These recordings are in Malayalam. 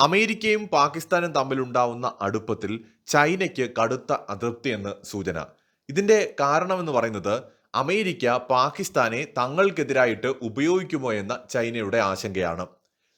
അമേരിക്കയും പാകിസ്ഥാനും തമ്മിലുണ്ടാവുന്ന അടുപ്പത്തിൽ ചൈനയ്ക്ക് കടുത്ത അതൃപ്തിയെന്ന് സൂചന. ഇതിന്റെ കാരണമെന്ന് പറയുന്നത് അമേരിക്ക പാകിസ്ഥാനെ തങ്ങൾക്കെതിരായിട്ട് ഉപയോഗിക്കുമോ എന്ന ചൈനയുടെ ആശങ്കയാണ്.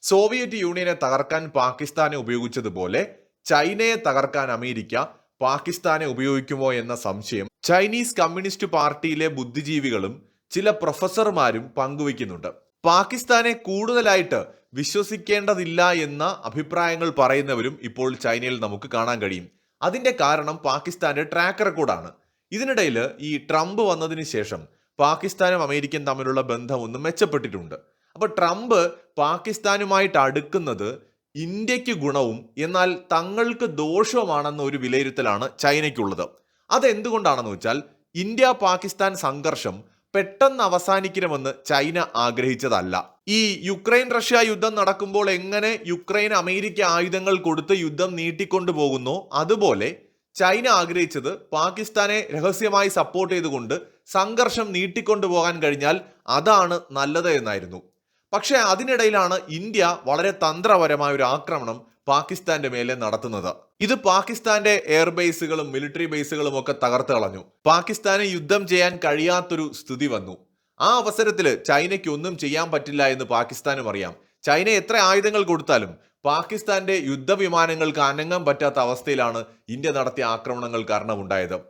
സോവിയറ്റ് യൂണിയനെ തകർക്കാൻ പാകിസ്ഥാനെ ഉപയോഗിച്ചതുപോലെ ചൈനയെ തകർക്കാൻ അമേരിക്ക പാകിസ്ഥാനെ ഉപയോഗിക്കുമോ എന്ന സംശയം ചൈനീസ് കമ്മ്യൂണിസ്റ്റ് പാർട്ടിയിലെ ബുദ്ധിജീവികളും ചില പ്രൊഫസർമാരും പങ്കുവയ്ക്കുന്നുണ്ട്. പാകിസ്ഥാനെ കൂടുതലായിട്ട് വിശ്വസിക്കേണ്ടതില്ല എന്ന അഭിപ്രായങ്ങൾ പറയുന്നവരും ഇപ്പോൾ ചൈനയിൽ നമുക്ക് കാണാൻ കഴിയും. അതിന്റെ കാരണം പാകിസ്ഥാന്റെ ട്രാക്ക് റെക്കോർഡാണ്. ഇതിനിടയിൽ ഈ ട്രംപ് വന്നതിന് ശേഷം പാകിസ്ഥാനും അമേരിക്കയും തമ്മിലുള്ള ബന്ധം ഒന്ന് മെച്ചപ്പെട്ടിട്ടുണ്ട്. അപ്പൊ ട്രംപ് പാകിസ്ഥാനുമായിട്ട് അടുക്കുന്നത് ഇന്ത്യക്ക് ഗുണവും എന്നാൽ തങ്ങൾക്ക് ദോഷവുമാണെന്ന ഒരു വിലയിരുത്തലാണ് ചൈനയ്ക്കുള്ളത്. അതെന്തുകൊണ്ടാണെന്ന് വെച്ചാൽ ഇന്ത്യ പാകിസ്ഥാൻ സംഘർഷം പെട്ടെന്ന് അവസാനിക്കണമെന്ന് ചൈന ആഗ്രഹിച്ചതല്ല. ഈ യുക്രൈൻ റഷ്യ യുദ്ധം നടക്കുമ്പോൾ എങ്ങനെ യുക്രൈൻ അമേരിക്ക ആയുധങ്ങൾ കൊടുത്ത് യുദ്ധം നീട്ടിക്കൊണ്ടുപോകുന്നോ അതുപോലെ ചൈന ആഗ്രഹിച്ചത് പാകിസ്ഥാനെ രഹസ്യമായി സപ്പോർട്ട് ചെയ്തുകൊണ്ട് സംഘർഷം നീട്ടിക്കൊണ്ടുപോകാൻ കഴിഞ്ഞാൽ അതാണ് നല്ലത് എന്നായിരുന്നു. പക്ഷേ അതിനിടയിലാണ് ഇന്ത്യ വളരെ തന്ത്രപരമായ ഒരു ആക്രമണം പാകിസ്ഥാന്റെ മേലെ നടത്തുന്നത്. ഇത് പാകിസ്ഥാന്റെ എയർബേസുകളും മിലിറ്ററി ബേസുകളും ഒക്കെ തകർത്ത് കളഞ്ഞു. പാകിസ്ഥാന് യുദ്ധം ചെയ്യാൻ കഴിയാത്തൊരു സ്ഥിതി വന്നു. ആ അവസരത്തിൽ ചൈനയ്ക്ക് ഒന്നും ചെയ്യാൻ പറ്റില്ല എന്ന് പാകിസ്ഥാനും അറിയാം. ചൈന എത്ര ആയുധങ്ങൾ കൊടുത്താലും പാകിസ്ഥാന്റെ യുദ്ധവിമാനങ്ങൾക്ക് അനങ്ങാൻ പറ്റാത്ത അവസ്ഥയിലാണ് ഇന്ത്യ നടത്തിയ ആക്രമണങ്ങൾ കാരണം ഉണ്ടായത്.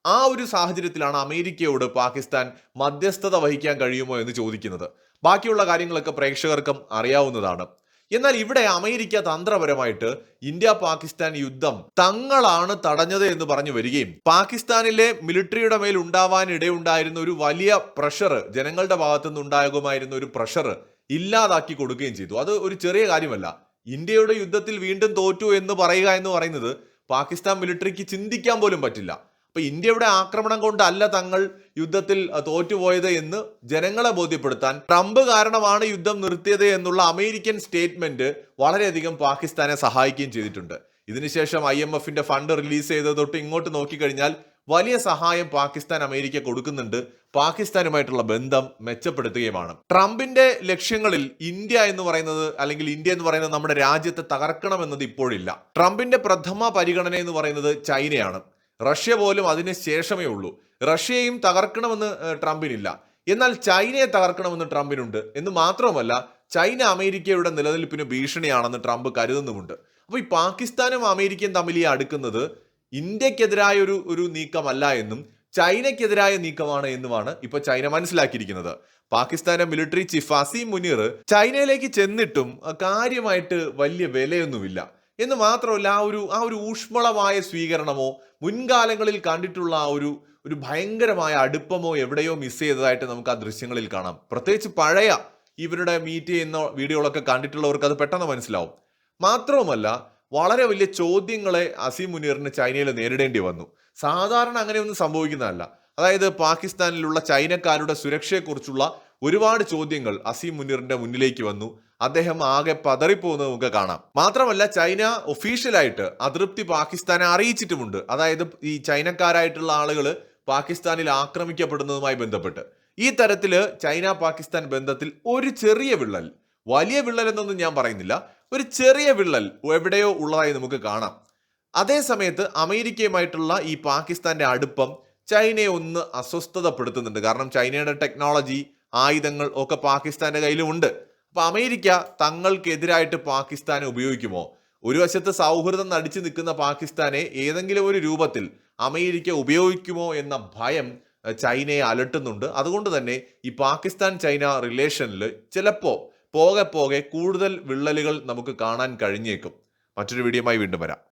ആ ഒരു സാഹചര്യത്തിലാണ് അമേരിക്കയോട് പാകിസ്ഥാൻ മധ്യസ്ഥത വഹിക്കാൻ കഴിയുമോ എന്ന് ചോദിക്കുന്നത്. ബാക്കിയുള്ള കാര്യങ്ങളൊക്കെ പ്രേക്ഷകർക്കും അറിയാവുന്നതാണ്. എന്നാൽ ഇവിടെ അമേരിക്ക തന്ത്രപരമായിട്ട് ഇന്ത്യ പാകിസ്ഥാൻ യുദ്ധം തങ്ങളാണ് തടഞ്ഞത് എന്ന് പറഞ്ഞു വരികയും പാകിസ്ഥാനിലെ മിലിറ്ററിയുടെ മേൽ ഉണ്ടാവാൻ ഇടയുണ്ടായിരുന്ന ഒരു വലിയ പ്രഷർ, ജനങ്ങളുടെ ഭാഗത്തുനിന്ന് ഉണ്ടാകുമായിരുന്ന ഒരു പ്രഷർ ഇല്ലാതാക്കി കൊടുക്കുകയും ചെയ്തു. അത് ഒരു ചെറിയ കാര്യമല്ല. ഇന്ത്യയുടെ യുദ്ധത്തിൽ വീണ്ടും തോറ്റു എന്ന് പറയുക എന്ന് പറയുന്നത് പാകിസ്ഥാൻ മിലിറ്ററിക്ക് ചിന്തിക്കാൻ പോലും പറ്റില്ല. അപ്പൊ ഇന്ത്യയുടെ ആക്രമണം കൊണ്ടല്ല തങ്ങൾ യുദ്ധത്തിൽ തോറ്റുപോയത് എന്ന് ജനങ്ങളെ ബോധ്യപ്പെടുത്താൻ ട്രംപ് കാരണമാണ് യുദ്ധം നിർത്തിയത് എന്നുള്ള അമേരിക്കൻ സ്റ്റേറ്റ്മെന്റ് വളരെയധികം പാകിസ്ഥാനെ സഹായിക്കുകയും ചെയ്തിട്ടുണ്ട്. ഇതിനുശേഷം IMFന്റെ ഫണ്ട് റിലീസ് ചെയ്തത് തൊട്ട് ഇങ്ങോട്ട് നോക്കിക്കഴിഞ്ഞാൽ വലിയ സഹായം പാകിസ്ഥാൻ അമേരിക്ക കൊടുക്കുന്നുണ്ട്. പാകിസ്ഥാനുമായിട്ടുള്ള ബന്ധം മെച്ചപ്പെടുത്തുകയുമാണ്. ട്രംപിന്റെ ലക്ഷ്യങ്ങളിൽ ഇന്ത്യ എന്ന് പറയുന്നത് നമ്മുടെ രാജ്യത്തെ തകർക്കണം എന്നത് ഇപ്പോഴില്ല. ട്രംപിന്റെ പ്രഥമ പരിഗണന എന്ന് പറയുന്നത് ചൈനയാണ്. റഷ്യ പോലും അതിന് ശേഷമേ ഉള്ളൂ. റഷ്യയും തകർക്കണമെന്ന് ട്രംപിനില്ല. എന്നാൽ ചൈനയെ തകർക്കണമെന്ന് ട്രംപിനുണ്ട്. എന്ന് മാത്രമല്ല ചൈന അമേരിക്കയുടെ നിലനിൽപ്പിന് ഭീഷണിയാണെന്ന് ട്രംപ് കരുതുന്നുമുണ്ട്. അപ്പൊ ഈ പാകിസ്ഥാനും അമേരിക്കയും തമ്മിൽ ഈ അടുക്കുന്നത് ഇന്ത്യക്കെതിരായ ഒരു നീക്കമല്ല എന്നും ചൈനയ്ക്കെതിരായ നീക്കമാണ് എന്നുമാണ് ഇപ്പൊ ചൈന മനസ്സിലാക്കിയിരിക്കുന്നത്. പാകിസ്ഥാന്റെ മിലിറ്ററി ചീഫ് അസീം മുനീർ ചൈനയിലേക്ക് ചെന്നിട്ടും കാര്യമായിട്ട് വലിയ വിലയൊന്നുമില്ല. എന്ന് മാത്രമല്ല ആ ഒരു ഊഷ്മളമായ സ്വീകരണമോ മുൻകാലങ്ങളിൽ കണ്ടിട്ടുള്ള ഒരു ഭയങ്കരമായ അടുപ്പമോ എവിടെയോ മിസ് ചെയ്തതായിട്ട് നമുക്ക് ആ ദൃശ്യങ്ങളിൽ കാണാം. പ്രത്യേകിച്ച് പഴയ ഇവരുടെ മീറ്റ് ചെയ്യുന്ന വീഡിയോകളൊക്കെ കണ്ടിട്ടുള്ളവർക്ക് അത് പെട്ടെന്ന് മനസ്സിലാവും. മാത്രവുമല്ല വളരെ വലിയ ചോദ്യങ്ങളെ അസീം മുനീറിന് ചൈനയിൽ നേരിടേണ്ടി വന്നു. സാധാരണ അങ്ങനെയൊന്നും സംഭവിക്കുന്നതല്ല. അതായത് പാകിസ്ഥാനിലുള്ള ചൈനക്കാരുടെ സുരക്ഷയെക്കുറിച്ചുള്ള ഒരുപാട് ചോദ്യങ്ങൾ അസീം മുനീറിന്റെ മുന്നിലേക്ക് വന്നു. അദ്ദേഹം ആകെ പതറിപ്പോകുന്നത് നമുക്ക് കാണാം. മാത്രമല്ല ചൈന ഒഫീഷ്യലായിട്ട് അതൃപ്തി പാകിസ്ഥാനെ അറിയിച്ചിട്ടുമുണ്ട്. അതായത് ഈ ചൈനക്കാരായിട്ടുള്ള ആളുകൾ പാകിസ്ഥാനിൽ ആക്രമിക്കപ്പെടുന്നതുമായി ബന്ധപ്പെട്ട് ഈ തരത്തില് ചൈന പാകിസ്ഥാൻ ബന്ധത്തിൽ ഒരു ചെറിയ വിള്ളൽ, വലിയ വിള്ളൽ എന്നൊന്നും ഞാൻ പറയുന്നില്ല, ഒരു ചെറിയ വിള്ളൽ എവിടെയോ ഉള്ളതായി നമുക്ക് കാണാം. അതേ സമയത്ത് അമേരിക്കയുമായിട്ടുള്ള ഈ പാകിസ്ഥാന്റെ അടുപ്പം ചൈനയെ ഒന്ന് അസ്വസ്ഥതപ്പെടുത്തുന്നുണ്ട്. കാരണം ചൈനയുടെ ടെക്നോളജി, ആയുധങ്ങൾ ഒക്കെ പാകിസ്ഥാന്റെ കയ്യിലുമുണ്ട്. അപ്പൊ അമേരിക്ക തങ്ങൾക്കെതിരായിട്ട് പാകിസ്ഥാനെ ഉപയോഗിക്കുമോ? ഒരു വശത്ത് സൗഹൃദം നടിച്ചു നിൽക്കുന്ന പാകിസ്ഥാനെ ഏതെങ്കിലും ഒരു രൂപത്തിൽ അമേരിക്ക ഉപയോഗിക്കുമോ എന്ന ഭയം ചൈനയെ അലട്ടുന്നുണ്ട്. അതുകൊണ്ട് തന്നെ ഈ പാകിസ്ഥാൻ ചൈന റിലേഷനിൽ ചിലപ്പോൾ പോകെ കൂടുതൽ വിള്ളലുകൾ നമുക്ക് കാണാൻ കഴിഞ്ഞേക്കും. മറ്റൊരു വീഡിയോയുമായി വീണ്ടും വരാം.